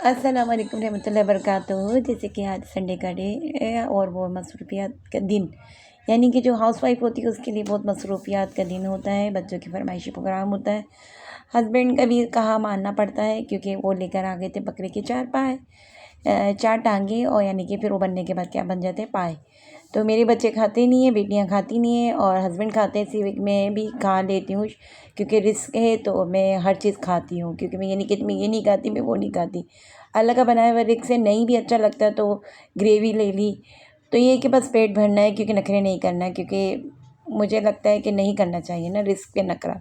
अस्सलाम वालेकुम रहमतुल्लाहि वबरकातुहू। जैसे कि आज संडे का डे है और वो मसरूफियात का दिन, यानी कि जो हाउसवाइफ होती है उसके लिए बहुत मसरूफियात का दिन होता है। बच्चों की फरमाइशी प्रोग्राम होता है। हस्बैंड का भी कहा मानना पड़ता है क्योंकि वो लेकर आ गए थे बकरे के 4 पाए, 4 टांगे, और यानी कि फिर वो बनने के बाद क्या बन जाते हैं, पाए। तो मेरे बच्चे खाते नहीं हैं, बेटियां खाती नहीं हैं, और हस्बैंड खाते हैं। सिर्फ मैं भी खा लेती हूँ क्योंकि रिस्क है, तो मैं हर चीज़ खाती हूँ क्योंकि मैं ये नहीं कहती मैं ये नहीं खाती, मैं वो नहीं खाती। अल्लाह का बनाया हुआ रिस्क से नहीं भी अच्छा लगता तो ग्रेवी ले ली। तो ये है कि बस पेट भरना है, क्योंकि नखरे नहीं करना है, क्योंकि मुझे लगता है कि नहीं करना चाहिए ना रिस्क पे नखरा।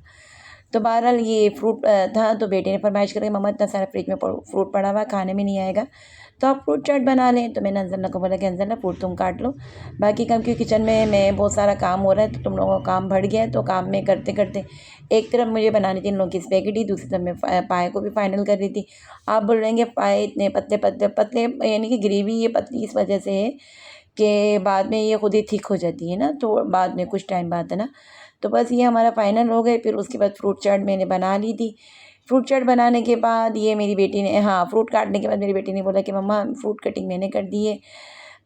तो बहरहाल ये फ्रूट था, तो बेटे ने फरमाइश करी, मम्मा इतना सारा फ्रिज में फ्रूट पड़ा हुआ है, खाने में नहीं आएगा, तो आप फ्रूट चाट बना लें। तो मैंने अंजलना को बोला कि अंजलना फ्रूट तुम काट लो, बाकी काम, क्योंकि किचन में मैं बहुत सारा काम हो रहा है, तो तुम लोगों का काम बढ़ गया है। तो काम में करते करते एक तरफ मुझे बनानी थी इन लोगों की स्पेगेटी, दूसरी तरफ मैं पाए को भी फाइनल कर रही थी। आप बोल रहे हैं कि पाए इतने पतले पतले पतले, यानी कि ग्रेवी ये पतली इस वजह से है कि बाद में ये खुद ही थिक हो जाती है ना, तो बाद में कुछ टाइम बाद है ना। तो बस ये हमारा फाइनल हो गए। फिर उसके बाद फ्रूट चाट मैंने बना ली थी। फ्रूट चाट बनाने के बाद ये मेरी बेटी ने, हाँ, फ्रूट काटने के बाद मेरी बेटी ने बोला कि मम्मा फ्रूट कटिंग मैंने कर दी है,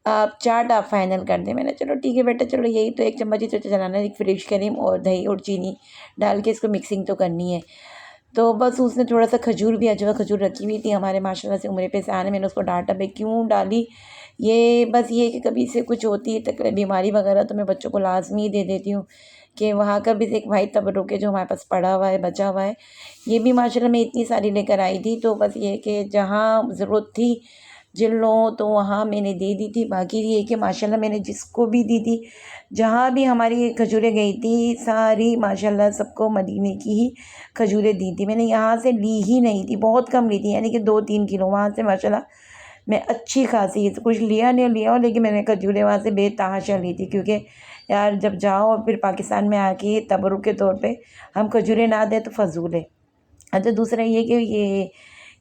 आप चाट आप फाइनल कर दें। मैंने चलो ठीक है बेटा, चलो यही तो 1 चम्मच ही तो चलाना है, एक फ्रेश क्रीम और दही और चीनी डाल के इसको मिक्सिंग तो करनी है। तो बस उसने थोड़ा-सा खजूर भी, अजवा खजूर रखी हुई थी हमारे माशाल्लाह से उम्रे पे से आने, मैंने उसको डाँटा, मैं क्यों डाली? ये बस ये है कि कभी से कुछ होती है बीमारी वगैरह, तो मैं बच्चों को लाज़मी दे देती हूँ कि वहाँ का भी एक वाइट तबर्रुक है जो हमारे पास पड़ा हुआ है, बचा हुआ है। ये भी माशाल्लाह मैं इतनी सारी लेकर आई थी, तो बस ये है कि जहाँ ज़रूरत थी जिन लोगों, तो वहाँ मैंने दे दी थी। बाकी ये है कि माशाल्लाह मैंने जिसको भी दी थी, जहाँ भी हमारी खजूरें गई थी, सारी माशाल्लाह सबको मदीने की ही खजूरें दी थी। मैंने यहाँ से ली ही नहीं थी, बहुत कम ली थी, यानी कि 2-3 किलो वहाँ से माशाल्लाह मैं अच्छी खासी, कुछ लिया नहीं लिया हो, लेकिन मैंने खजूरें वहाँ से बेतहाशा ली थी। क्योंकि यार जब जाओ और फिर पाकिस्तान में आके तबरुक के तौर पे हम खजूरें ना दें तो फ़ज़ूल है। अच्छा, दूसरा ये कि ये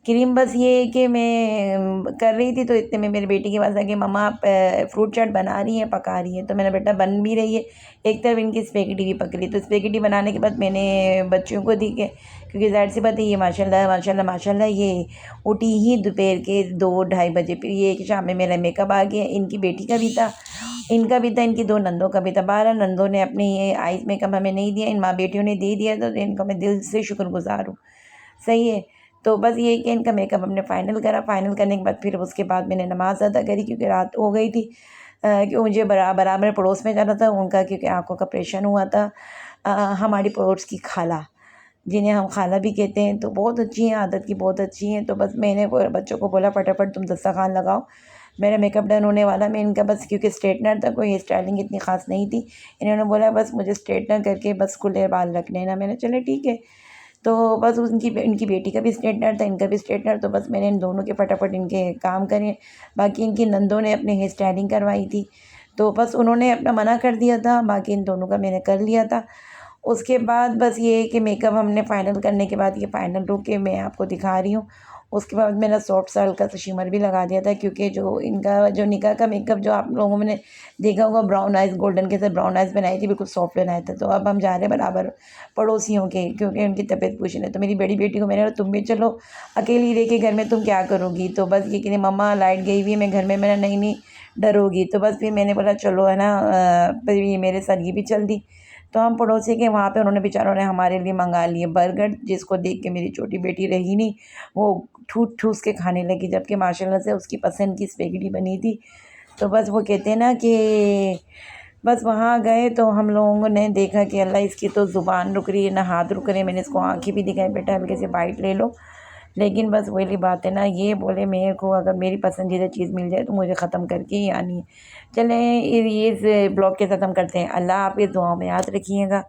क्रीम, बस ये है कि मैं कर रही थी तो इतने में मेरी बेटी के पास आ गई, मम्मा आप फ्रूट चाट बना रही हैं, पका रही हैं? तो मैंने, बेटा बन भी रही है, एक तरफ इनकी स्पेगेटी भी पक रही। तो स्पेगेटी बनाने के बाद मैंने बच्चियों को दी के, क्योंकि ज़ाहिर सी बात है ये माशाल्लाह माशाल्लाह माशाल्लाह ये उठी ही दोपहर के 2-2:30 बजे। फिर ये कि शाम में मेरा मेकअप आ गया, इनकी बेटी का भी था, इनका भी था, इनकी 2 नंदों का भी था। 12 नंदों ने अपने ये आइस मेकअप हमें नहीं दिया, इन माँ बेटियों ने दे दिया था, तो इनका मैं दिल से शुक्रगुज़ार हूँ। सही है। तो बस ये है कि इनका मेकअप हमने फ़ाइनल करा। फ़ाइनल करने के बाद फिर उसके बाद मैंने नमाज़ अदा करी, क्योंकि रात हो गई थी। कि मुझे बराबर पड़ोस में जाना था उनका, क्योंकि आँखों का ऑपरेशन हुआ था। हमारी पड़ोस की खाला, जिन्हें हम खाला भी कहते हैं, तो बहुत अच्छी हैं, आदत की बहुत अच्छी हैं। तो बस मैंने बच्चों को बोला फटाफट तुम दस्तरखान लगाओ, मेरा मेकअप डन होने वाला। मैं इनका बस, क्योंकि स्ट्रेटनर था, कोई हेयर स्टाइलिंग इतनी ख़ास नहीं थी, इन्होंने बोला बस मुझे स्ट्रेटनर करके बस खुले बाल रख लेना। मैंने चले ठीक है। तो बस उनकी इनकी बेटी का भी स्ट्रेटनर था, इनका भी स्ट्रेटनर, तो बस मैंने इन दोनों के फटाफट इनके काम करे। बाकी इनकी नंदों ने अपने हेयर स्टाइलिंग करवाई थी, तो बस उन्होंने अपना मना कर दिया था, बाकी इन दोनों का मैंने कर लिया था। उसके बाद बस ये है कि मेकअप हमने फ़ाइनल करने के बाद, ये फ़ाइनल लुक के मैं आपको दिखा रही हूँ। उसके बाद मैंने सॉफ्ट सा हल्का सा शिमर भी लगा दिया था, क्योंकि जो इनका जो निकाह का मेकअप जो आप लोगों ने देखा होगा, ब्राउन आइज़, गोल्डन के साथ ब्राउन आइज़ बनाई थी, बिल्कुल सॉफ्ट बनाया था। तो अब हम जा रहे हैं बराबर पड़ोसियों के, क्योंकि उनकी तबीयत पूछने। तो मेरी बड़ी बेटी को मैंने बोला तुम भी चलो, अकेली रह के घर में तुम क्या करोगी? तो बस ये कि मम्मा लाइट गई हुई है, मैं घर में, मेरा नहीं नहीं डरोगी। तो बस फिर मैंने बोला चलो, है ना, फिर ये मेरे साथ ये भी चल दी। तो हम पड़ोसी के वहाँ पे, उन्होंने बेचारों ने हमारे लिए मंगा लिए बर्गर, जिसको देख के मेरी छोटी बेटी रही नहीं, वो ठूस-ठूस के खाने लगी, जबकि माशाल्लाह से उसकी पसंद की स्पेगेटी बनी थी। तो बस वो कहते हैं ना कि बस वहाँ गए तो हम लोगों ने देखा कि अल्लाह, इसकी तो ज़ुबान रुक रही है ना हाथ रुक रहे हैं। मैंने इसको आँखें भी दिखाई, बेटा हल्के से बाइट ले लो, लेकिन बस वही बात है ना, ये बोले मेरे को अगर मेरी पसंदीदा चीज़ मिल जाए तो मुझे ख़त्म करके ही आनी है। चलें, ये इस ब्लॉग के साथ हम करते हैं। अल्लाह हाफ़िज़, दुआओं में याद रखिएगा।